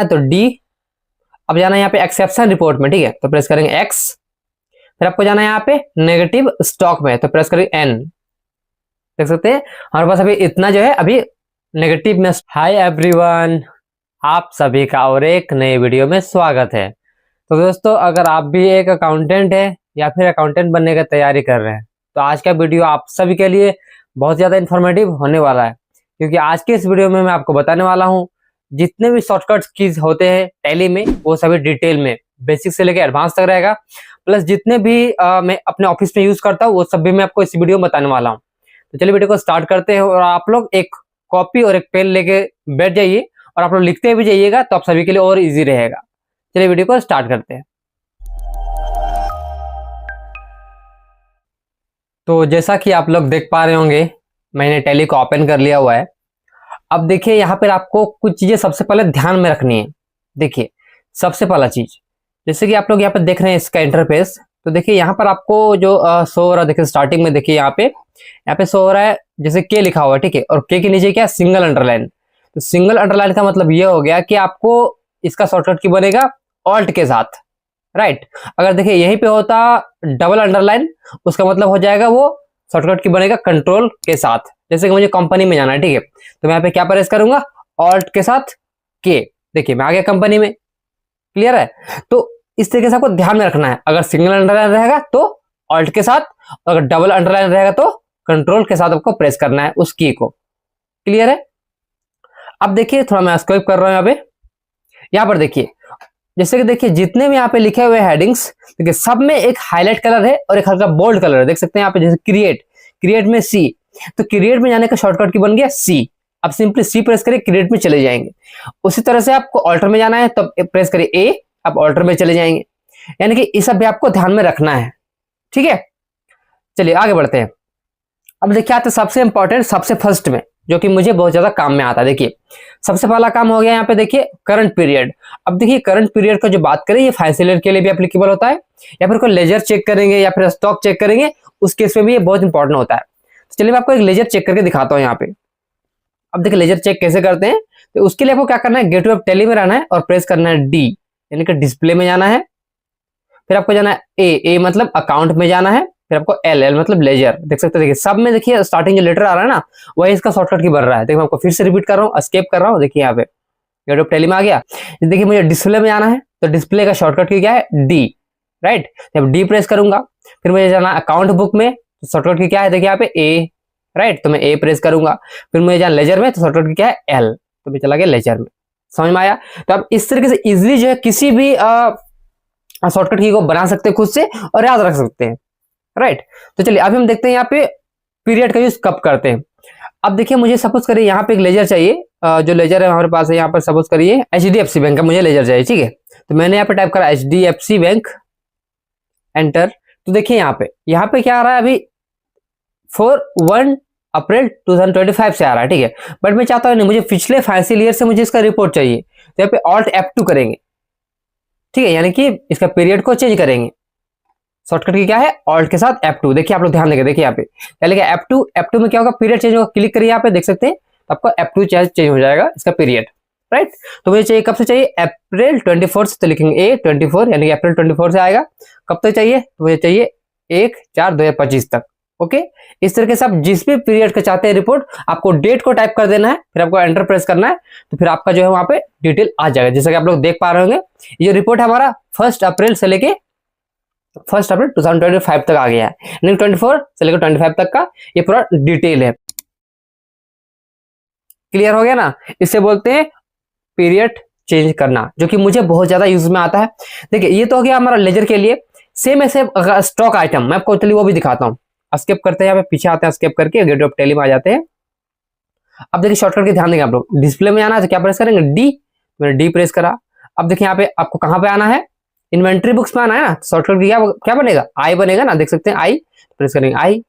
तो डी। अब जाना है यहाँ पे एक्सेप्शन रिपोर्ट में, ठीक है, तो प्रेस करेंगे एक्स। फिर आपको जाना है यहाँ पे नेगेटिव स्टॉक में, तो प्रेस करेंगे एन। देख सकते हैं हमारे पास अभी इतना जो है अभी नेगेटिव में। हाय एवरीवन, आप सभी का और एक नए वीडियो में स्वागत है। तो दोस्तों, अगर आप भी एक अकाउंटेंट है या फिर अकाउंटेंट बनने की तैयारी कर रहे हैं तो आज का वीडियो आप सभी के लिए बहुत ज़्यादा इन्फॉर्मेटिव होने वाला है, क्योंकि आज के इस वीडियो में मैं आपको बताने वाला हूं जितने भी शॉर्टकट कीज होते हैं टैली में वो सभी डिटेल में बेसिक से लेकर एडवांस तक रहेगा। प्लस जितने भी मैं अपने ऑफिस में यूज करता हूँ वो सब भी मैं आपको इस वीडियो में बताने वाला हूँ। तो चलिए वीडियो को स्टार्ट करते हैं और आप लोग एक कॉपी और एक पेन लेके बैठ जाइए और आप लोग लिखते भी जाइएगा तो आप सभी के लिए और इजी रहेगा। चलिए वीडियो को स्टार्ट करते हैं। तो जैसा कि आप लोग देख पा रहे होंगे मैंने टैली को ओपन कर लिया हुआ है। अब देखिए यहाँ पर आपको कुछ चीजें सबसे पहले ध्यान में रखनी है। देखिए सबसे पहला चीज, जैसे कि आप लोग यहाँ पर देख रहे हैं इसका इंटरफेस, तो देखिए यहाँ पर आपको जो शो हो रहा है, देखिए स्टार्टिंग में देखिए यहाँ पे शो हो रहा है जैसे के लिखा हुआ है, ठीक है, और के के नीचे क्या है, सिंगल अंडरलाइन। तो सिंगल अंडरलाइन का मतलब ये हो गया कि आपको इसका शॉर्टकट की बनेगा ऑल्ट के साथ, राइट। अगर देखिए यहीं पे होता डबल अंडरलाइन, उसका मतलब हो जाएगा वो शॉर्टकट की बनेगा कंट्रोल के साथ। जैसे कि मुझे कंपनी में जाना है, ठीक है, तो मैं यहाँ पे क्या प्रेस करूंगा, ऑल्ट के साथ के। देखिए मैं आ गया कंपनी में, क्लियर है। तो इस तरीके से आपको ध्यान में रखना है, अगर सिंगल अंडरलाइन रहेगा तो ऑल्ट के साथ, अगर डबल अंडरलाइन रहेगा तो कंट्रोल के साथ आपको प्रेस करना है उस की को, क्लियर है। अब देखिए थोड़ा मैं स्क्रॉल कर रहा हूं यहाँ पर देखिए, जैसे कि देखिए जितने भी यहाँ पे लिखे हुए हेडिंग्स, देखिए सब में एक हाईलाइट कलर है और एक हल्का बोल्ड कलर है, देख सकते हैं यहाँ पे। जैसे क्रिएट में सी, तो क्रिएट में जाने का शॉर्टकट की बन गया सी। अब सिंपली सी प्रेस करिए, क्रिएट में चले जाएंगे। उसी तरह से आपको ऑल्टर में जाना है तो प्रेस करिए ए, आप ऑल्टर में चले जाएंगे। यानी कि इस सब भी आपको ध्यान में रखना है, ठीक है। चलिए आगे बढ़ते हैं। अब देखिए आते सबसे इंपॉर्टेंट, सबसे फर्स्ट में जो कि मुझे बहुत ज्यादा काम में आता है। देखिए सबसे पहला काम हो गया यहाँ पे, देखिए करंट पीरियड। अब देखिए करंट पीरियड का जो बात करें ये फाइनेंशियल के लिए भी एप्लीकेबल होता है, या फिर कोई लेजर चेक करेंगे या फिर स्टॉक चेक करेंगे उस केस में भी ये बहुत इंपॉर्टेंट होता है। तो चलिए मैं आपको एक लेजर चेक करके दिखाता हूँ यहाँ पे। अब देखिए लेजर चेक कैसे करते हैं, तो उसके लिए आपको क्या करना है, गेटवे ऑफ टैली में रहना है और प्रेस करना है डी, यानी कि डिस्प्ले में जाना है। फिर आपको जाना है ए मतलब अकाउंट में जाना है। फिर आपको एल मतलब लेजर। देख सकते हैं देखिए सब में देखिए स्टार्टिंग जो लेटर आ रहा है ना वही इसका शॉर्टकट की बन रहा है। देखिए मैं आपको फिर से रिपीट कर रहा हूँ, एस्केप कर रहा हूँ। देखिए यहाँ पे गेट ऑफ टैली में आ गया। देखिए मुझे डिस्प्ले में जाना है तो डिस्प्ले का शॉर्टकट की क्या है, डी, राइट। जब डी प्रेस करूंगा फिर मुझे जाना अकाउंट बुक में, तो शॉर्टकट की क्या है, देखिए यहाँ पे ए, राइट, तो मैं ए प्रेस करूंगा। फिर मुझे जाना लेजर में, तो शॉर्टकट की क्या है, एल, तो मैं चला गया लेजर में। समझ में आया। तो आप इस तरीके से इजिली जो है किसी भी शॉर्टकट की को बना सकते हैं खुद से और याद रख सकते हैं, राइट। तो चलिए अभी हम देखते हैं यहाँ पे पीरियड का यूज कब करते हैं। अब देखिए मुझे सपोज करिए यहाँ पे एक लेजर चाहिए, जो लेजर है हमारे पास है यहाँ पर, सपोज करिए HDFC बैंक का मुझे लेजर चाहिए, ठीक है। तो मैंने यहाँ पे टाइप करा HDFC बैंक, एंटर। तो देखिए यहाँ पे क्या आ रहा है अभी 1 अप्रैल 2025 से आ रहा है, ठीक है। बट मैं चाहता हूँ नहीं, मुझे पिछले फाइनेंशियल ईयर से मुझे इसका रिपोर्ट चाहिए, तो यहाँ पे ऑल्ट F2 करेंगे, ठीक है, यानी कि इसका पीरियड को चेंज करेंगे। शॉर्टकट की क्या है, ऑल्ट के साथ F2। देखिए आप लोग ध्यान देंगे, देखिए यहाँ पे क्या लिखा है F2 में क्या होगा, पीरियड चेंज होगा। क्लिक करिए यहाँ पे, देख सकते हैं तो आपका F2 चेंज हो जाएगा इसका पीरियड, राइट। तो मुझे चाहिए कब से चाहिए, अप्रैल 24 से, तो लिखेंगे A24 यानी कि अप्रैल 24 से आएगा। कब तक चाहिए, तो मुझे चाहिए 1/4/2025 तक। ओके, इस तरीके से आप जिस भी पीरियड का चाहते हैं रिपोर्ट, आपको डेट को टाइप कर देना है, फिर आपको एंटर प्रेस करना है, तो फिर आपका जो है वहां पे डिटेल आ जाएगा। जैसा कि आप लोग देख पा रहे होंगे ये जो रिपोर्ट है हमारा 1 अप्रैल से लेके 1 अप्रैल 2025 तक आ गया है, यानी 24 से लेकर 25 तक का ये पूरा डिटेल है। क्लियर हो गया ना। इससे बोलते हैं पीरियड चेंज करना, जो कि मुझे बहुत ज्यादा यूज में आता है। देखिए ये तो हो गया हमारा लेजर के लिए। सेम ऐसे स्टॉक आइटम मैं आपको चलिए वो भी दिखाता हूँ। स्केप करते हैं, यहाँ पे पीछे आते हैं, स्केप करके गेट ऑफ टैली में आ जाते हैं। अब देखिए शॉर्टकट के ध्यान देंगे आप लोग, डिस्प्ले में आना है तो क्या प्रेस करेंगे, डी। मैंने डी प्रेस करा। अब देखिए यहाँ पे आपको कहाँ पे आना है, इन्वेंट्री बुक्स में आना है ना। शॉर्टकट क्या बनेगा, आई बनेगा ना, देख सकते हैं आई, प्रेस करेंगे आई।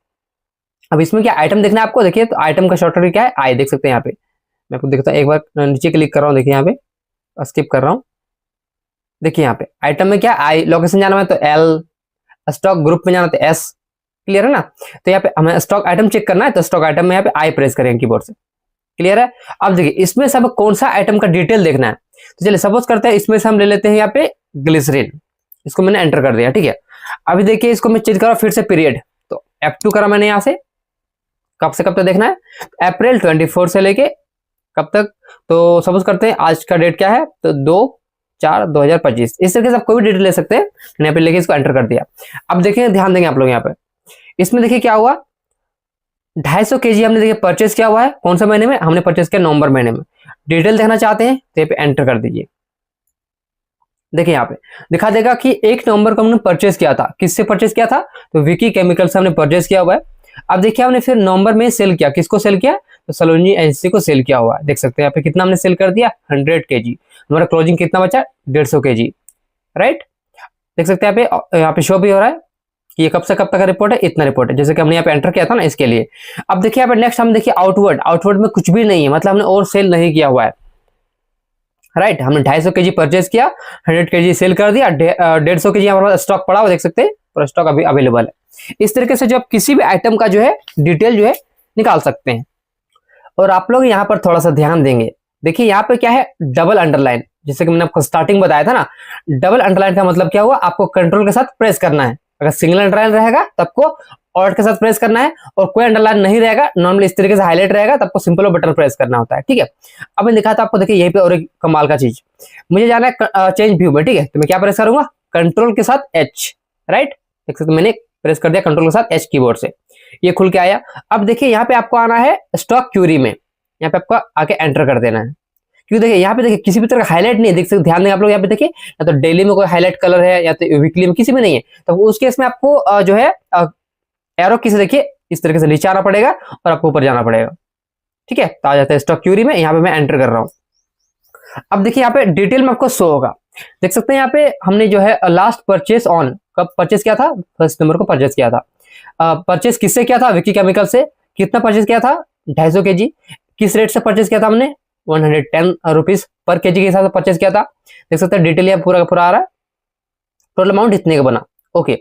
अब इसमें क्या आइटम देखना है आपको, देखिए तो आइटम का शॉर्टकट क्या है, आई, देख सकते हैं यहाँ पे। मैं आपको देखता हूँ, एक बार नीचे क्लिक कर रहा हूँ, देखिए यहाँ पे स्किप कर रहा हूँ। देखिए यहाँ पे आइटम में क्या, आई, लोकेशन जाना है तो एल, स्टॉक ग्रुप में जाना तो एस। क्लियर है ना। तो यहाँ पे हमें स्टॉक आइटम चेक करना है, तो स्टॉक आइटम में यहाँ पे आई प्रेस करेंगे कीबोर्ड से। क्लियर है। अब देखिए इसमें सब कौन सा आइटम का डिटेल देखना है, तो चलिए सपोज करते हैं इसमें से हम ले लेते हैं यहाँ पे ग्लिसरीन, इसको मैंने एंटर कर दिया, ठीक है। अभी देखिए इसको मैं चेंज करा फिर से पीरियड, तो F2 करा मैंने यहाँ से, कब से कब तक देखना है, अप्रैल 24 से लेके कब तक, तो सपोज करते हैं आज का डेट क्या है, तो 2/4/2025, इस तरीके से आप कोई भी डेट ले सकते हैं। मैंने यहाँ पे लेके इसको एंटर कर दिया। अब देखिए ध्यान देंगे आप लोग यहाँ पे, इसमें देखिए क्या हुआ, 250 kg हमने देखिए परचेस किया हुआ है, कौन से महीने में, हमने परचेस किया नवंबर महीने में। डिटेल देखना चाहते हैं तो यहाँ पे एंटर कर दीजिए। देखिए यहाँ पे दिखा देगा कि 1 नवंबर को हमने परचेस किया था, किससे परचेस किया था, तो विकी केमिकल से हमने परचेस किया हुआ है। अब देखिए हमने फिर नवंबर में सेल किया, किसको सेल किया, तो सलोनी एजेंसी को सेल किया हुआ है। देख सकते हैं यहाँ पे कितना हमने सेल कर दिया, 100 kg। हमारा क्लोजिंग कितना बचा, 150 kg, राइट। देख सकते हैं यहाँ पे शो भी हो रहा है कि ये कब से कब तक का रिपोर्ट है, इतना रिपोर्ट है, जैसे कि हमने यहाँ पे एंटर किया था ना, इसके लिए। अब देखिए यहाँ पे नेक्स्ट हम देखिए आउटवर्ड में कुछ भी नहीं है, मतलब हमने और सेल नहीं किया हुआ है, राइट। हमने 250 kg परचेज किया, 100 kg सेल कर दिया, 150 kg हमारे पास स्टॉक पड़ा हुआ, देख सकते हैं पूरा स्टॉक अभी अवेलेबल है। इस तरीके से जो आप किसी भी आइटम का जो है डिटेल जो है निकाल सकते हैं। और आप लोग यहाँ पर थोड़ा सा ध्यान देंगे, देखिए यहाँ पे क्या है, डबल अंडरलाइन, जैसे कि मैंने आपको स्टार्टिंग बताया था ना, डबल अंडरलाइन का मतलब क्या हुआ, आपको कंट्रोल के साथ प्रेस करना है। अगर सिंगल अंडरलाइन रहेगा तो आपको ऑल्ट के साथ प्रेस करना है, और कोई अंडरलाइन नहीं रहेगा, नॉर्मली इस तरीके से हाईलाइट रहेगा, तो आपको सिंपल बटन प्रेस करना होता है, ठीक है। अब मैं दिखाता आपको, देखिए यहीं पे और एक कमाल का चीज, मुझे जाना है चेंज व्यू में, ठीक है, तो मैं क्या प्रेस करूंगा, कंट्रोल के साथ एच, राइट। देख सकते मैंने प्रेस कर दिया कंट्रोल के साथ एच कीबोर्ड से, ये खुल के आया। अब देखिए यहाँ पे आपको आना है स्टॉक क्यूरी में, यहाँ पे आपको आके एंटर कर देना है, क्योंकि देखिए यहाँ पे देखिए किसी भी तरह का हाईलाइट नहीं है, देख सकते, ध्यान देंगे आप लोग यहाँ पे देखिए, या तो डेली में कोई हाईलाइट कलर है या तो वीकली में, किसी में नहीं है, तो उस केस में आपको जो है एरो की से देखिए इस तरीके से नीचे आना पड़ेगा और आपको ऊपर जाना पड़ेगा, ठीक है। तो आ जाता है स्टॉक क्यूरी में, यहाँ पे मैं एंटर कर रहा हूँ। अब देखिए यहाँ पे डिटेल में आपको शो होगा, देख सकते हैं यहाँ पे हमने जो है लास्ट परचेस ऑन कब परचेस किया था, 1 नंबर को परचेस किया था। परचेस किससे किया था, विकी केमिकल से। कितना परचेस किया था, 250 kg। किस रेट से परचेस किया था हमने, 110 रुपीज पर केजी के हिसाब से परचेस किया था। देख सकते हैं डिटेल यहाँ पूरा पूरा आ रहा है, टोटल अमाउंट इतने का बना, ओके।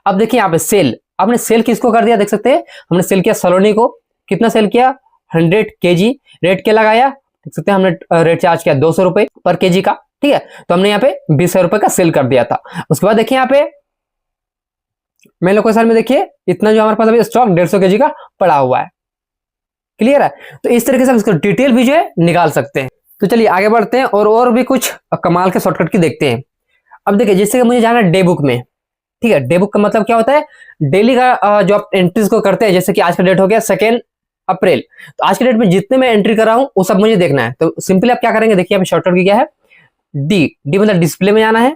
अब देखिए यहाँ पे सेल, आपने सेल किसको कर दिया, देख सकते हैं हमने सेल किया सलोनी को। कितना सेल किया, 100 kg। रेट क्या लगाया, देख सकते हैं हमने रेट चार्ज किया 200 रुपए पर केजी का, ठीक है। तो हमने यहाँ पे 20 रुपए का सेल कर दिया था। उसके बाद देखिए यहाँ पे मेन लोकेशन में देखिए इतना जो हमारे पास अभी स्टॉक 150 kg का पड़ा हुआ है, क्लियर है। तो इस तरीके से हम इसको डिटेल भी जो है निकाल सकते हैं। तो चलिए आगे बढ़ते हैं और भी कुछ कमाल के शॉर्टकट की देखते हैं। अब देखिए जैसे कि मुझे जाना है डे बुक में, ठीक है। डे बुक का मतलब क्या होता है, डेली का जो आप एंट्रीज को करते हैं, जैसे कि आज का डेट हो गया 2 अप्रैल, तो आज के डेट में जितने मैं एंट्री कर रहा हूं वो सब मुझे देखना है। तो सिंपली आप क्या करेंगे, देखिए यहाँ पे शॉर्टकट की क्या है, डी मतलब डिस्प्ले में जाना है,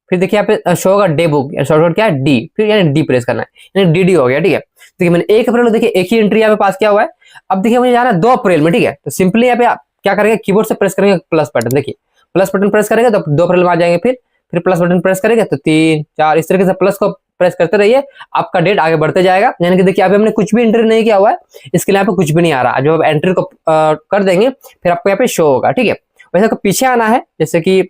फिर देखिए यहाँ पे शो होगा डे बुक, शॉर्टकट क्या है डी, फिर यानी डी प्रेस करना है, यानी डी हो गया, ठीक है। देखिए मैंने 1 अप्रैल को देखिए एक ही एंट्री यहाँ पे पास किया हुआ है। अब देखिए मुझे जाना है 2 अप्रैल में, ठीक है। तो सिंपली यहाँ पे आप क्या करेंगे, कीबोर्ड से प्रेस करेंगे प्लस बटन, देखिए प्लस बटन प्रेस करेंगे तो 2 अप्रैल में आ जाएंगे, फिर प्लस बटन प्रेस करेंगे तो 3 4 इस तरीके से प्लस को प्रेस करते रहिए, आपका डेट आगे बढ़ते जाएगा। यानी कि देखिए अभी हमने कुछ भी एंट्री नहीं किया हुआ है, इसके लिए यहाँ पे कुछ भी नहीं आ रहा। जब आप एंट्री को कर देंगे फिर आपको यहाँ पे शो होगा, ठीक है। वैसे आपको पीछे आना है, जैसे कि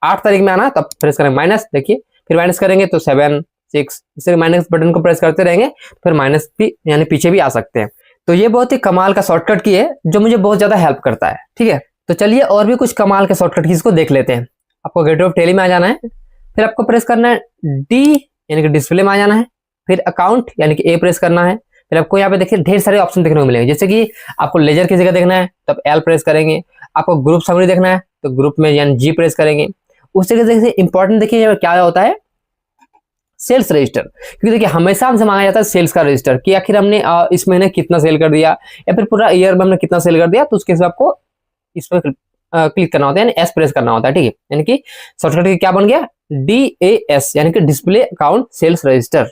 8 तारीख में आना है, तब प्रेस करेंगे माइनस, देखिए फिर माइनस करेंगे तो 7 6 इसे माइनस बटन को प्रेस करते रहेंगे, फिर माइनस भी यानी पीछे भी आ सकते हैं। तो ये बहुत ही कमाल का शॉर्टकट की है जो मुझे बहुत ज्यादा हेल्प करता है, ठीक है। तो चलिए और भी कुछ कमाल के शॉर्टकट कीज को देख लेते हैं। आपको गेटवे ऑफ टेली में आ जाना है, फिर आपको प्रेस करना है डी यानी कि डिस्प्ले में आ जाना है, फिर अकाउंट यानी कि ए प्रेस करना है। फिर आपको यहाँ पे देखिए ढेर सारे ऑप्शन देखने को मिलेंगे, जैसे कि आपको लेजर की जगह देखना है तो आप एल प्रेस करेंगे, आपको ग्रुप समरी देखना है तो ग्रुप में यानी जी प्रेस करेंगे। उस तरीके से इंपॉर्टेंट देखिए क्या होता है, सेल्स रजिस्टर, क्योंकि देखिए हमेशा हमसे मांगा जाता है सेल्स का रजिस्टर कि आखिर हमने इस महीने कितना सेल कर दिया या फिर पूरा ईयर में हमने कितना सेल कर दिया। तो उसके हिसाब आपको इस पर क्लिक करना होता है, यानी एस प्रेस करना होता है, ठीक है। यानी कि शॉर्टकट क्या बन गया, DAS यानी कि display account sales register,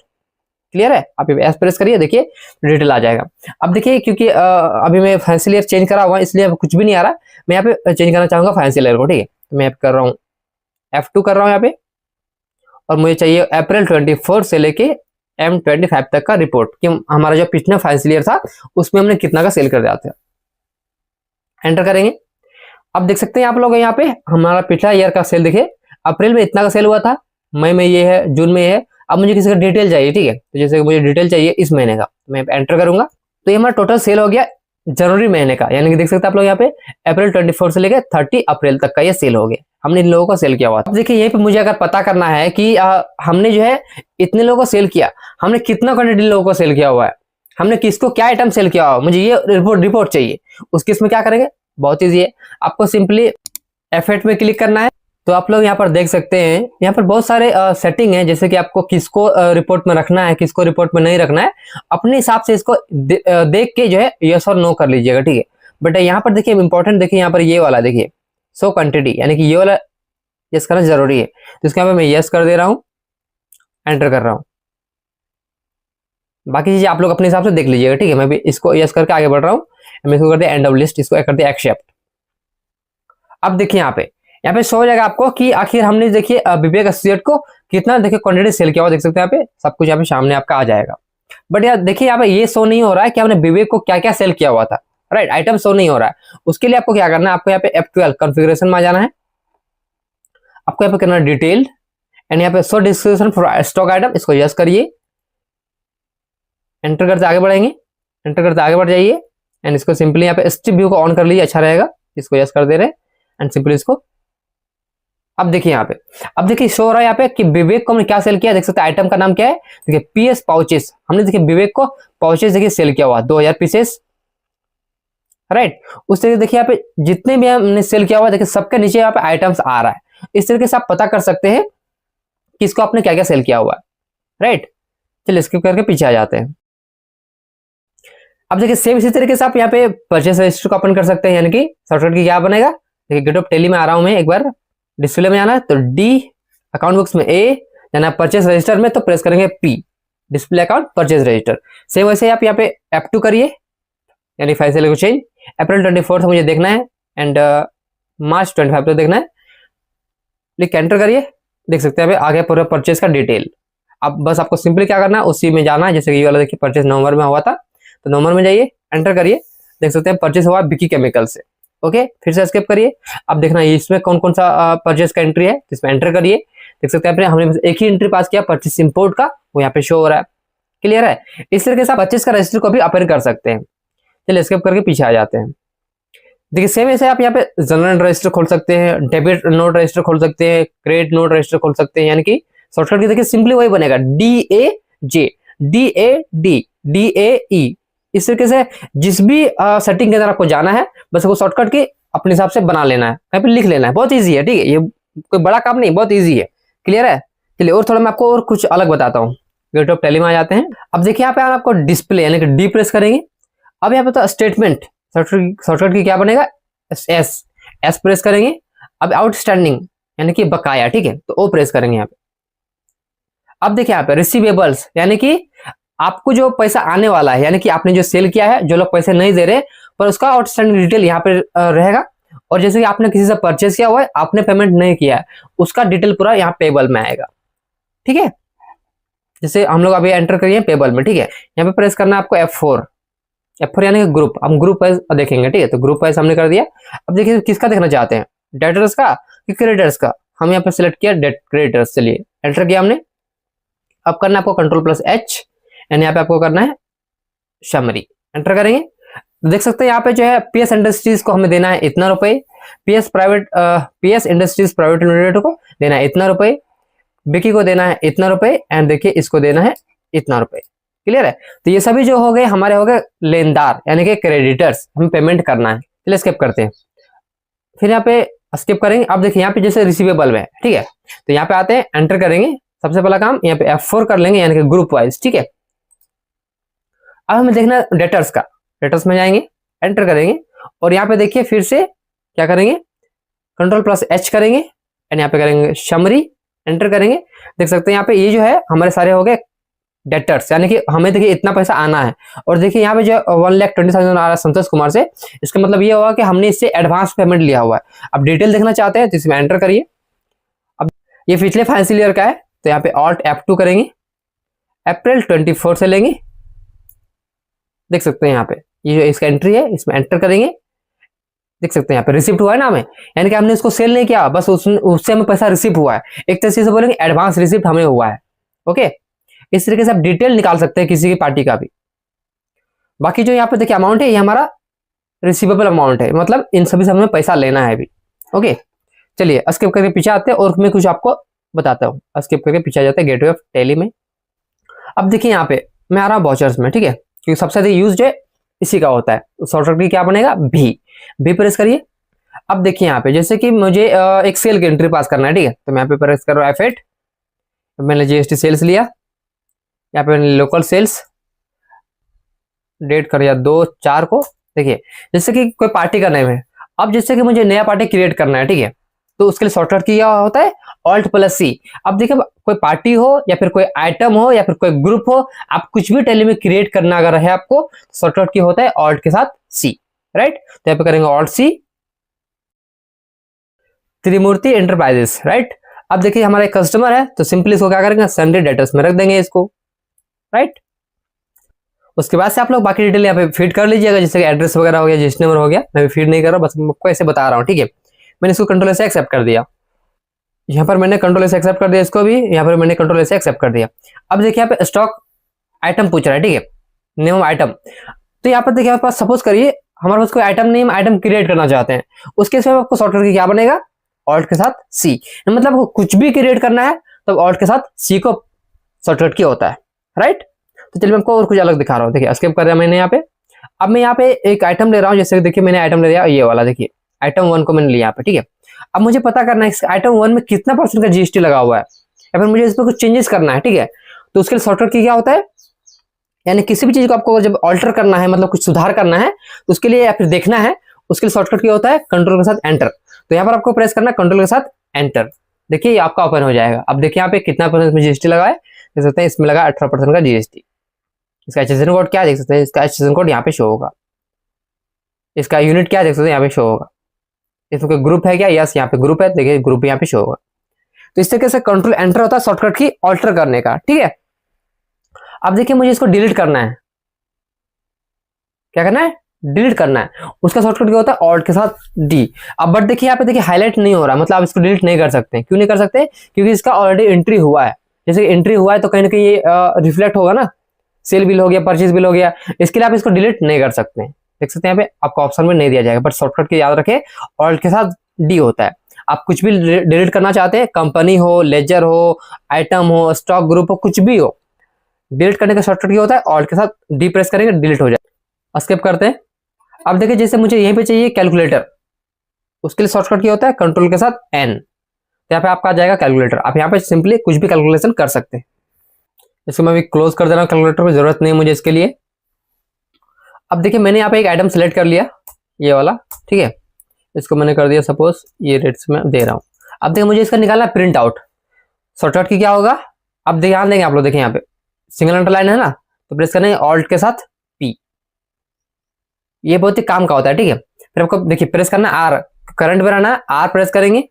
clear है। आप एस प्रेस करिए, देखिए डिटेल आ जाएगा। अब देखिए क्योंकि अभी मैं फाइनेंशियल ईयर चेंज करा हुआ इसलिए कुछ भी नहीं आ रहा, मैं यहाँ पे चेंज करना चाहूंगा फाइनेंशियल ईयर को, ठीक है। तो मैं कर रहा हूँ F2 कर रहा हूँ यहाँ पे, और मुझे चाहिए अप्रैल 24 से लेके M25 तक का रिपोर्ट कि हमारा जो पिछला फाइनेंशियल ईयर था उसमें हमने कितना का सेल कर दिया था। एंटर करेंगे, अब देख सकते हैं आप लोग यहाँ पे हमारा पिछला ईयर का सेल देखिए, अप्रैल में इतना का सेल हुआ था, मई में ये है, जून में ये है। अब मुझे किसी का डिटेल चाहिए, ठीक है। तो जैसे मुझे डिटेल चाहिए इस महीने का, मैं एंटर करूंगा तो ये हमारा टोटल सेल हो गया जनवरी महीने का, यानी कि देख सकते हैं आप लोग यहाँ पे अप्रैल 24 से लेकर 30 अप्रैल तक का ये सेल हो गया, हमने इन लोगों को सेल किया हुआ था। देखिए यहीं पे मुझे अगर पता करना है कि हमने जो है इतने लोगों को सेल किया, हमने कितना क्वांटिटी लोगों को सेल किया हुआ है, हमने किसको क्या आइटम सेल किया हुआ, मुझे ये रिपोर्ट चाहिए। उसके इसमें क्या करेंगे, बहुत ईजी है, आपको सिंपली F8 में क्लिक करना है। तो आप लोग यहाँ पर देख सकते हैं, यहाँ पर बहुत सारे सेटिंग है, जैसे कि आपको किसको रिपोर्ट में रखना है, किसको रिपोर्ट में नहीं रखना है, अपने हिसाब से इसको देख के जो है यस और नो कर लीजिएगा, ठीक है। बट यहाँ पर देखिए इंपॉर्टेंट, देखिए यहाँ पर ये वाला देखिए शो क्वांटिटी, यानी कि ये वाला यस करना जरूरी है। तो इसके यहाँ पे मैं यस कर दे रहा हूँ, एंटर कर रहा हूँ। बाकी चीजें आप लोग अपने हिसाब से देख लीजिएगा, ठीक है। मैं भी इसको यस करके आगे बढ़ रहा हूँ, मैं इसको कर दिया एंड ऑफ लिस्ट, इसको कर दिया एक्सेप्ट। अब देखिए यहाँ पे शो हो जाएगा आपको कि आखिर हमने देखिए विवेक एसोसिएट को कितना देखिए क्वांटिटी सेल किया हुआ, देख सकते हैं यहाँ पे सब कुछ यहाँ पे सामने आपका आ जाएगा। बट यार देखिए यहाँ पे ये शो नहीं हो रहा है कि हमने विवेक को क्या क्या सेल किया हुआ था, राइट, आइटम शो नहीं हो रहा है। उसके लिए आपको क्या करना है, आपको यहाँ पे F12 कॉन्फ़िगरेशन में आ जाना है, आपको यहाँ पे करना है डिटेल एंड यहाँ पे show description for stock item, इसको यस करिए, एंटर करते आगे बढ़ेंगे, एंटर करते आगे बढ़ जाइए एंड इसको सिंपली यहाँ पे स्ट्रिप व्यू को ऑन कर लीजिए, अच्छा रहेगा। इसको यस कर दे रहे एंड सिंपली इसको, अब देखिए यहाँ पे, अब देखिए शो हो रहा है यहाँ पे कि विवेक को हमने क्या सेल किया, देख सकते हैं आइटम का नाम क्या है, देखिए पीएस पाउचेस, हमने देखिए विवेक को पाउचेस देखिए सेल किया हुआ 2000 पीसेस, राइट। उस तरीके देखिए यहाँ पे जितने भी हमने सेल किया हुआ देखिए सबके नीचे यहाँ पे आइटम्स आ रहा है। इस तरीके से आप पता कर सकते हैं किसको आपने क्या क्या सेल किया हुआ है, राइट। चलिए स्किप करके पीछे आ जाते हैं। अब देखिए सेम इसी तरीके से आप यहाँ पे परचेस रजिस्टर को ओपन कर सकते हैं, यानी कि शॉर्टकट की क्या बनेगा, देखिए गेट ऑफ टेली में आ रहा हूं मैं, एक बार डिस्प्ले में जाना है तो डी, अकाउंट बुक्स में ए, यानी परचेस रजिस्टर में तो प्रेस करेंगे P, display account purchase register. Same वैसे आप यहाँ पे F2 करिए, यानी फाइल से चेंज, अप्रैल 24 मुझे देखना है एंड मार्च 25 तो देखना है, लिख एंटर करिए, देख सकते हैं आगे पूरा परचेस का डिटेल। अब बस आपको सिंपली क्या करना है, उसी में जाना है, जैसे कि ये वाला देखिए परचेस नवंबर में हुआ था, तो नवंबर में जाइए, एंटर करिए, देख सकते हैं परचेस हुआ बिकी केमिकल से, ओके। फिर से एस्केप करिए, अब देखना इसमें कौन कौन सा परचेस का एंट्री है, इसमें एंटर करिए, देख सकते हैं हमने एक ही एंट्री पास किया परचेस इंपोर्ट का, वो यहाँ पे शो हो रहा है, क्लियर है। इस तरीके से आप परचेस का रजिस्टर को भी ओपन कर सकते हैं। चलिए एस्केप करके पीछे आ जाते हैं। देखिए सेम ऐसे आप यहाँ पे जनरल रजिस्टर खोल सकते हैं, डेबिट नोट रजिस्टर खोल सकते हैं, क्रेडिट नोट रजिस्टर खोल सकते हैं, यानी कि शॉर्टकट की देखिए सिंपली वही बनेगा DAJ, DAD, DAE। इस तरीके से जिस भी सेटिंग के अंदर आपको जाना है, बस वो शॉर्टकट की अपने हिसाब से बना लेना है, कहीं पे लिख लेना है, बहुत ईजी है, ठीक है। ये कोई बड़ा काम नहीं, बहुत ईजी है, क्लियर है। चलिए और थोड़ा मैं आपको और कुछ अलग बताता हूँ। गेट ऑफ टेली में आ जाते हैं। अब देखिए यहाँ पे आपको डिस्प्ले यानी कि डी प्रेस करेंगे, अब यहाँ पे तो स्टेटमेंट, शॉर्टकट की क्या बनेगा, एस प्रेस करेंगे। अब आउटस्टैंडिंग यानी कि बकाया, ठीक है, तो ओ प्रेस करेंगे यहाँ पे। अब देखिए यहाँ पे रिसीवेबल्स, यानी कि आपको जो पैसा आने वाला है, यानी कि आपने जो सेल किया है, जो लोग पैसे नहीं दे रहे पर उसका आउटस्टैंडिंग डिटेल यहाँ पे रहेगा। और जैसे कि आपने किसी से परचेस किया हुआ है, आपने पेमेंट नहीं किया है, उसका डिटेल पूरा यहाँ पेबल में आएगा, ठीक है। जैसे हम लोग अभी एंटर करिए पेबल में, ठीक है। यहाँ पे प्रेस करना है आपको F4 यानी कि ग्रुप, हम ग्रुप वाइज देखेंगे, ठीक है। तो ग्रुप वाइज हमने कर दिया। अब देखिए किसका देखना चाहते हैं, डेटर्स का कि क्रेडिटर्स का, हम यहाँ पे सिलेक्ट किया क्रेडिटर्स, चलिए एंटर किया हमने। अब करना है आपको Ctrl+H एंड यहाँ पे आपको करना है समरी, एंटर करेंगे। देख सकते हैं यहाँ पे जो है PS इंडस्ट्रीज को हमें देना है इतना रुपए, PS इंडस्ट्रीज प्राइवेट लिमिटेड को देना है इतना रुपए, बिकी को देना है इतना रुपए एंड देखिए इसको देना है इतना रुपए, क्लियर है। तो ये सभी जो हो गए हमारे हो गए लेनदार यानी कि क्रेडिटर्स, हमें पेमेंट करना है। चलिए स्किप करते हैं, फिर यहाँ पे स्किप करेंगे। अब देखिए यहाँ पे जैसे रिसीवेबल में, ठीक है, तो यहाँ पे आते हैं, एंटर करेंगे। सबसे पहला काम यहाँ पे F4 कर लेंगे यानी कि ग्रुप वाइज, ठीक है। अब हमें देखना है डेटर्स का, डेटर्स में जाएंगे, एंटर करेंगे और यहाँ पे देखिए फिर से क्या करेंगे, Ctrl+H करेंगे एंड यहाँ पे करेंगे समरी, एंटर करेंगे। देख सकते हैं यहाँ पे ये जो है हमारे सारे हो गए डेटर्स, यानी कि हमें देखिए इतना पैसा आना है। और देखिए यहाँ पे जो 1,20,000 आ रहा है संतोष कुमार से, इसका मतलब ये होगा कि हमने इससे एडवांस पेमेंट लिया हुआ है। अब डिटेल देखना चाहते हैं तो इसमें एंटर करिए। अब ये पिछले फाइनेंशियल ईयर का है, तो यहाँ पे Alt F2 करेंगे, अप्रैल 24 से लेंगे। देख सकते हैं यहाँ पे ये जो इसका एंट्री है, इसमें एंटर करेंगे। देख सकते हैं यहाँ पे रिसिप्ट हुआ है ना हमें, यानी कि हमने इसको सेल नहीं किया, बस उससे हमें पैसा रिसिप्ट हुआ है। एक तरीके से बोलेंगे एडवांस रिसिप्ट हमें हुआ है, ओके। इस तरीके से आप डिटेल निकाल सकते हैं किसी की पार्टी का भी। बाकी जो यहाँ पे देखिए अमाउंट है, ये हमारा रिसीवेबल अमाउंट है, मतलब इन सभी से हमें पैसा लेना है अभी। ओके, चलिए स्किप करके पीछे आते हैं और मैं कुछ आपको बताता हूँ। स्किप करके पीछे आ जाते हैं गेटवे ऑफ टैली में। अब देखिए यहाँ पे मैं आ रहा हूँ वाउचर्स में, ठीक है, क्योंकि सबसे ज्यादा यूज जो है इसी का होता है। शॉर्टकट की क्या बनेगा, भी प्रेस करिए। अब देखिए यहाँ पे जैसे कि मुझे एक सेल की एंट्री पास करना है, ठीक है, तो मैं यहाँ पे प्रेस कर रहा हूँ F8। मैंने जीएसटी सेल्स लिया, यहाँ पे मैंने लोकल सेल्स डेट कर दिया 2/4 को। देखिए जैसे कि कोई पार्टी का नेम है, अब जैसे कि मुझे नया पार्टी क्रिएट करना है, ठीक है, तो उसके लिए शॉर्टकट की क्या होता है, Alt+C। अब देखिए कोई पार्टी हो या फिर कोई आइटम हो या फिर कोई ग्रुप हो, आप कुछ भी टैली में क्रिएट करना अगर है आपको, शॉर्टकट की होता है Alt के साथ C, राइट। तो यहाँ पे करेंगे Alt+C, त्रिमूर्ति एंटरप्राइजेस, राइट। अब देखिए हमारा एक कस्टमर है, तो सिंपली इसको क्या करेंगे, सन्डे डेटर्स में रख देंगे इसको, राइट। उसके बाद से आप लोग बाकी डिटेल यहाँ पे फीड कर लीजिएगा, जैसे कि एड्रेस वगैरह हो गया, रजिस्टर नंबर हो गया। मैं फीड नहीं कर रहा, बस आपको ऐसे बता रहा हूँ, ठीक है। मैंने इसको कंट्रोल से एक्सेप्ट कर दिया, यहाँ पर मैंने कंट्रोल से एक्सेप्ट कर दिया इसको भी, यहाँ पर मैंने कंट्रोल से एक्सेप्ट कर दिया। अब देखिए यहाँ पे स्टॉक आइटम पूछ रहा है, ठीक है, नेम आइटम। तो यहाँ पर देखिए हमारे पास सपोज करिए हमारे पास कोई आइटम नेम आइटम क्रिएट करना चाहते हैं, उसके इसमें आपको शॉर्टकट की क्या बनेगा, Alt के साथ C। मतलब कुछ भी क्रिएट करना है तो Alt के साथ C को शॉर्टकट की होता है, राइट। तो चलिए मैं आपको और कुछ अलग दिखा रहा हूँ। देखिए स्किप कर दिया मैंने यहाँ पे। अब मैं यहाँ पे एक आइटम ले रहा हूँ, जैसे देखिए मैंने आइटम ले लिया ये वाला, देखिए आइटम 1 को मैंने लिया यहाँ पे, ठीक है। अब मुझे पता करना है इस आइटम 1 में कितना % का जीएसटी लगा हुआ है, या फिर मुझे इस पर कुछ चेंजेस करना है, ठीक है। तो उसके लिए शॉर्टकट की क्या होता है, यानी किसी भी चीज को आपको जब ऑल्टर करना है, मतलब कुछ सुधार करना है, तो उसके लिए या फिर देखना है, उसके लिए शॉर्टकट क्या होता है, कंट्रोल के साथ एंटर। तो यहाँ पर आपको प्रेस करना है कंट्रोल के साथ एंटर। देखिए ये आपका ओपन हो जाएगा। अब देखिए यहाँ पे कितना % में जीएसटी लगा है, देख सकते हैं इसमें लगा 18% का जीएसटी। इसका HSN कोड क्या देख सकते हैं, इसका HSN कोड यहाँ पे शो होगा। इसका यूनिट क्या देख सकते हैं, यहाँ पे शो होगा। इसमें कोई ग्रुप है क्या, यस यहाँ पे ग्रुप है, देखिए ग्रुप यहाँ पे शो होगा। तो इस तरीके से कंट्रोल एंटर होता है शॉर्टकट की ऑल्टर करने का, ठीक है। अब देखिए मुझे इसको डिलीट करना है, क्या करना है, डिलीट करना है। उसका शॉर्टकट क्या होता है, Alt के साथ D। अब बट देखिए यहाँ पे देखिए हाईलाइट नहीं हो रहा, मतलब आप इसको डिलीट नहीं कर सकते। क्यों नहीं कर सकते, क्योंकि इसका ऑलरेडी एंट्री हुआ है। जैसे एंट्री हुआ है तो कहीं ना कहीं ये रिफ्लेक्ट होगा ना, सेल बिल हो गया, परचेज बिल हो गया, इसके लिए आप इसको डिलीट नहीं कर सकते। देख सकते हैं यहाँ पे आपको ऑप्शन में नहीं दिया जाएगा, बट शॉर्टकट के याद रखे Alt के साथ D होता है। आप कुछ भी डिलीट करना चाहते हैं, कंपनी हो, लेजर हो, आइटम हो, स्टॉक ग्रुप हो, कुछ भी हो, डिलीट करने का शॉर्टकट क्या होता है, Alt के साथ D प्रेस करेंगे, डिलीट हो जाए। स्किप करते हैं। अब देखिए जैसे मुझे यहीं पे चाहिए कैलकुलेटर, उसके लिए शॉर्टकट क्या होता है, कंट्रोल के साथ N। तो यहाँ पे आपका आ जाएगा कैलकुलेटर। आप यहाँ पे सिंपली कुछ भी कैलकुलेशन कर सकते हैं। इसको मैं अभी क्लोज कर दे रहा हूँ, कैलकुलेटर में जरूरत नहीं मुझे इसके लिए। अब देखिए मैंने यहाँ पे एक आइटम सेलेक्ट कर लिया, ये वाला, ठीक है। इसको मैंने कर दिया सपोज ये रेट्स में दे रहा हूँ। अब देखिए मुझे इसका निकालना है प्रिंट आउट। शॉर्टकट की क्या होगा, अब देखिए ध्यान देंगे आप लोग, देखिए यहाँ पे सिंगल अंडरलाइन है ना, तो प्रेस करेंगे Alt के साथ P। ये बहुत ही काम का होता है, ठीक है। फिर आपको देखिए प्रेस करना R, करंट में रहना है, R प्रेस करेंगे,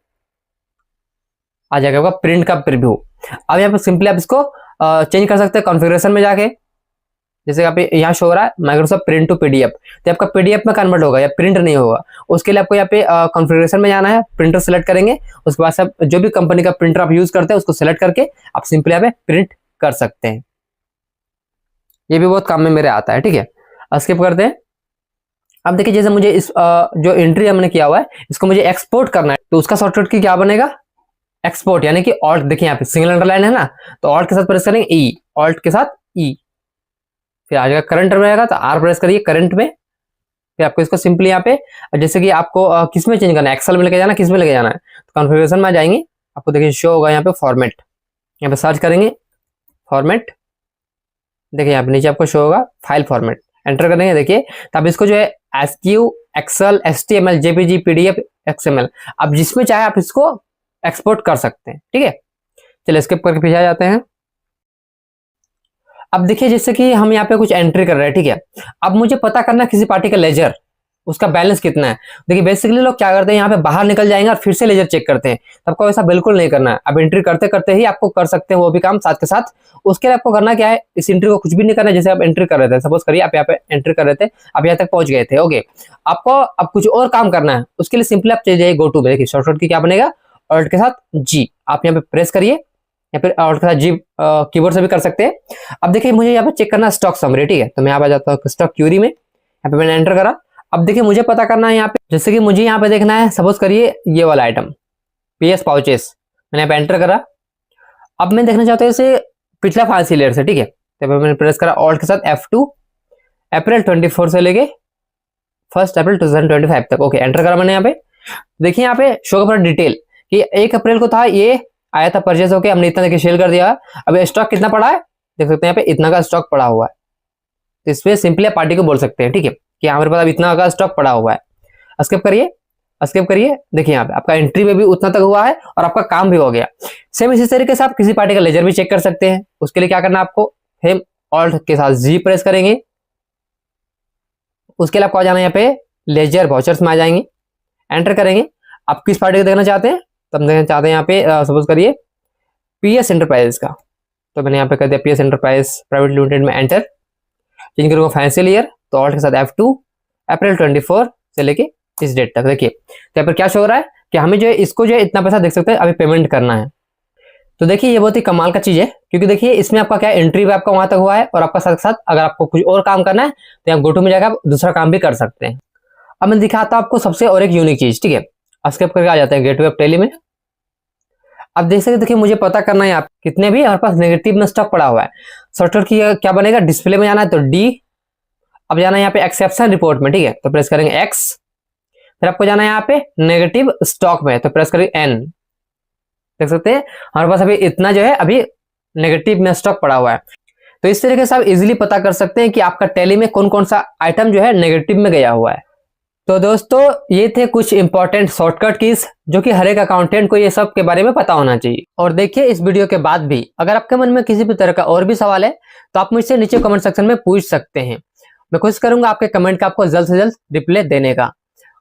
आ जाएगा आपका प्रिंट का प्रीव्यू। अब यहाँ पे सिंपली आप इसको चेंज कर सकते हैं कॉन्फ़िगरेशन में जाके। जैसे आप यहाँ शो हो रहा है माइक्रोसॉफ्ट प्रिंट टू पीडीएफ, तो आपका पीडीएफ में कन्वर्ट होगा या प्रिंट नहीं होगा। उसके लिए आपको यहाँ पे कॉन्फ़िगरेशन में जाना है, प्रिंटर सेलेक्ट करेंगे, उसके बाद सब जो भी कंपनी का प्रिंटर आप यूज करते हैं उसको सेलेक्ट करके आप सिंपली यहाँ पे प्रिंट कर सकते हैं। ये भी बहुत काम में मेरे आता है, ठीक है। स्किप करते हैं। अब देखिए जैसे मुझे इस जो एंट्री हमने किया हुआ है इसको मुझे एक्सपोर्ट करना है, तो उसका शॉर्टकट की क्या बनेगा, एक्सपोर्ट, यानी कि Alt। देखिए यहाँ पे सिंगल अंडरलाइन है ना, तो Alt के साथ प्रेस करेंगे E, Alt के साथ E। फिर आ जाएगा करंट में आएगा तो R प्रेस करिए करंट में। फिर आपको इसको सिंपली यहाँ पे जैसे कि आपको किस में चेंज करना है, एक्सेल में लेके जाना, किस में लेके जाना है, तो कॉन्फ़िगरेशन में जाएंगे, आपको देखिए शो होगा यहाँ पे फॉर्मेट, यहाँ पे सर्च करेंगे फॉर्मेट, देखिए यहाँ पे नीचे आपको शो होगा फाइल फॉर्मेट, एंटर करेंगे। देखिए तब इसको जो है SQ, excel, HTML, JPG, PDF, XML, अब जिसमें चाहे आप इसको एक्सपोर्ट कर सकते हैं, ठीक है। चलिए स्किप करके पीछे आ जाते हैं। अब देखिए जैसे कि हम यहाँ पे कुछ एंट्री कर रहे हैं, ठीक है। अब मुझे पता करना है किसी पार्टी का लेजर, उसका बैलेंस कितना है। देखिए बेसिकली लोग क्या करते हैं, यहाँ पे बाहर निकल जाएंगे और फिर से लेजर चेक करते हैं, तो आपको ऐसा बिल्कुल नहीं करना है। अब एंट्री करते करते ही आपको कर सकते हैं वो भी काम साथ के साथ। उसके लिए आपको करना क्या है, इस एंट्री को कुछ भी नहीं करना है। जैसे आप एंट्री कर रहे थे, सपोज करिए आप यहाँ पे एंट्री कर रहे थे, आप यहाँ तक पहुंच गए थे, ओके। आपको अब कुछ और काम करना है, उसके लिए सिंपली आप चले जाइए गो टू में। देखिए शॉर्टकट की क्या बनेगा, Alt के साथ G, आप यहाँ पे प्रेस करिए, या फिर Alt के साथ G कीबोर्ड से भी कर सकते हैं। अब देखिए मुझे यहाँ पे चेक करना स्टॉक समरी, ठीक है, तो मैं यहाँ पे जाता हूँ स्टॉक क्यूरी में, यहाँ पे मैंने एंटर करा। अब देखिए मुझे पता करना है यहाँ पे, जैसे कि मुझे यहाँ पे देखना है, सपोज करिए ये वाला आइटम PS पाउचेस, मैंने यहाँ पे एंटर करा। अब मैं देखना चाहता हूँ इसे पिछला फाइनेंशियल ईयर से, ठीक है। तो मैंने प्रेस करा ऑल्ट के साथ F2, अप्रैल 24 से लेके 1 अप्रैल 2025 तक। ओके, एंटर करा मैंने यहाँ पे। देखिए यहाँ पे शो कर डिटेल कि 1 अप्रैल को था, ये आया था परचेस होके, हमने इतना देके सेल कर दिया। अब स्टॉक कितना पड़ा है देख सकते हैं यहाँ पे, इतना का स्टॉक पड़ा हुआ है। तो इसमें सिंपली आप पार्टी को बोल सकते हैं, ठीक है, कि हमारे पास अब इतना का स्टॉक पड़ा हुआ है। स्किप करिए, स्किप करिए। देखिए यहाँ पे आपका एंट्री में भी उतना तक हुआ है और आपका काम भी हो गया। सेम इसी तरीके से आप किसी पार्टी का लेजर भी चेक कर सकते हैं। उसके लिए क्या करना है आपको, सेम ऑल्ट के साथ जी प्रेस करेंगे। उसके लिए आपको आ जाना है यहाँ पे लेजर वाउचर्स में आ जाएंगे, एंटर करेंगे। आप किस पार्टी को देखना चाहते हैं, तो हम देखना चाहते हैं यहाँ पे सपोज करिए PS एंटरप्राइजेस का। तो मैंने यहाँ पे कर दिया PS एंटरप्राइज प्राइवेट लिमिटेड में, एंटर। चेंज करूंगा फाइनेंशियल ईयर, तो ऑल्ट के साथ F2, अप्रैल 24 से लेके इस डेट तक। देखिए तो यहाँ पर क्या शो हो रहा है कि हमें जो है इसको जो है इतना पैसा देख सकते हैं अभी पेमेंट करना है। तो देखिए ये बहुत ही कमाल का चीज है, क्योंकि देखिए इसमें आपका क्या एंट्री भी आपका वहां तक हुआ है और आपका साथ साथ अगर आपको कुछ और काम करना है तो यहाँ गोटू में जाकर आप दूसरा काम भी कर सकते हैं। अब मैं दिखाता हूं आपको सबसे और एक यूनिक चीज, ठीक है। स्किप करके आ जाते हैं गेटवे ऑफ टैली में। अब देख सकते देखिए मुझे पता करना है आप कितने भी हमारे पास नेगेटिव में स्टॉक पड़ा हुआ है। शॉर्टकट की क्या बनेगा, डिस्प्ले में जाना है तो D, अब जाना है यहाँ पे एक्सेप्शन रिपोर्ट में, ठीक है, तो प्रेस करेंगे X। फिर आपको जाना है यहाँ पे नेगेटिव स्टॉक में, तो प्रेस करेंगे N। देख सकते हैं हमारे पास अभी इतना जो है अभी नेगेटिव में स्टॉक पड़ा हुआ है। तो इस तरीके से आप इजीली पता कर सकते हैं कि आपका टैली में कौन कौन सा आइटम जो है नेगेटिव में गया हुआ है। तो दोस्तों ये थे कुछ इंपॉर्टेंट शॉर्टकट कीज जो कि हर एक अकाउंटेंट को ये सब के बारे में पता होना चाहिए। और देखिए इस वीडियो के बाद भी अगर आपके मन में किसी भी तरह का और भी सवाल है तो आप मुझसे नीचे कमेंट सेक्शन में पूछ सकते हैं। मैं कोशिश करूंगा आपके कमेंट का आपको जल्द से जल्द रिप्लाई देने का।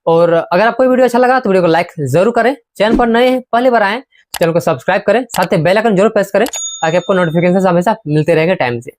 और अगर आपको वीडियो अच्छा लगा तो वीडियो को लाइक जरूर करें। चैनल पर नए हैं, पहली बार आए, चैनल को सब्सक्राइब करें, साथ ही बेल आइकन जरूर प्रेस करें ताकि आपको नोटिफिकेशन हमेशा मिलते रहेंगे टाइम से।